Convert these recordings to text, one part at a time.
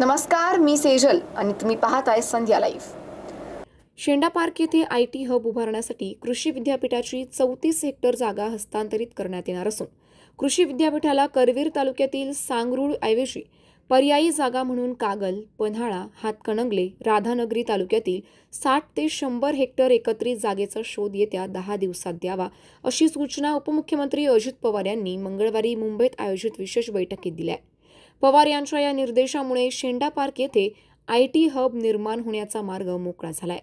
नमस्कार, मी सेजल आणि तुम्ही पाहताय संध्या लाईव्ह। शेंडा पार्क येथे IT हब उभारण्यासाठी कृषी विद्यापीठाची 34 हेक्टर जागा हस्तांतरित करण्यात येणार असून कृषी विद्यापीठाला करवीर तालुक्यातील सांगरूळ ऐवजी पर्यायी जागा म्हणून कागल, पन्हाळा, हातकणंगले, राधानगरी तालुक्यातील 60 ते 100 हेक्टर एकत्रित जागेचा शोध येत्या 10 दिवसात द्यावा, अशी सूचना उपमुख्यमंत्री अजित पवार यांनी मंगळवारी मुंबईत आयोजित विशेष बैठकीत दिली आहे। पवार यांच्या या निर्देशामुळे शेंडा पार्क येथे IT हब निर्माण होण्याचा मार्ग मोकळा झालाय।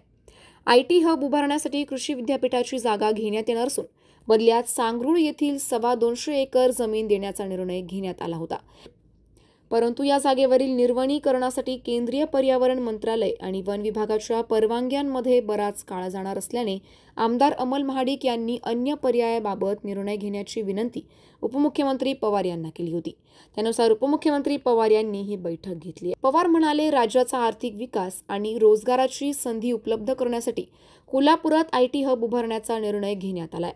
IT हब उभारण्यासाठी कृषी विद्यापीठाची जागा घेण्यात येणार असून बदल्यात सांगरूळ येथील 250 एकर जमीन देण्याचा निर्णय घेण्यात आला होता। परंतु या जागेवरील निर्वनीकरणासाठी केंद्रीय पर्यावरण मंत्रालय आणि वन विभागाच्या परवानग्यांमध्ये बराच काळ जाणार असल्याने आमदार अमल महाडिक यांनी अन्य पर्यायाबाबत निर्णय घेण्याची विनंती उपमुख्यमंत्री पवार यांना केली होती। त्यानुसार उपमुख्यमंत्री पवार यांनी ही बैठक घेतली। पवार म्हणाले, राज्याचा आर्थिक विकास आणि रोजगाराची संधी उपलब्ध करण्यासाठी कोल्हापुरात IT हब उभारण्याचा निर्णय घेण्यात आलाय।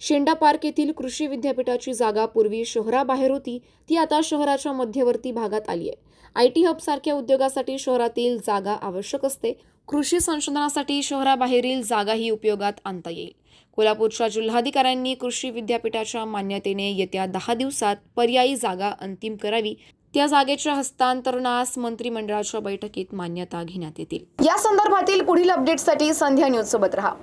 शेंडा पार्क येथील कृषी विद्यापीठाची जागा पूर्वी शहराबाहेर होती, ती आता शहराच्या मध्यवर्ती भागात आली आहे। IT हब सारख्या उद्योगासाठी शहरातील जागा आवश्यक असते। कृषी संशोधनासाठी शहराबाहेरील जागाही उपयोगात आणता येईल। कोल्हापूरच्या जिल्हाधिकाऱ्यांनी कृषी विद्यापीठाच्या मान्यतेने येत्या 10 दिवसात पर्यायी जागा अंतिम करावी। त्या जागेच्या हस्तांतरणास मंत्रिमंडळाच्या बैठकीत मान्यता घेण्यात येतील। या संदर्भातील पुढील अपडेटसाठी संध्या न्यूज सोबत रहा।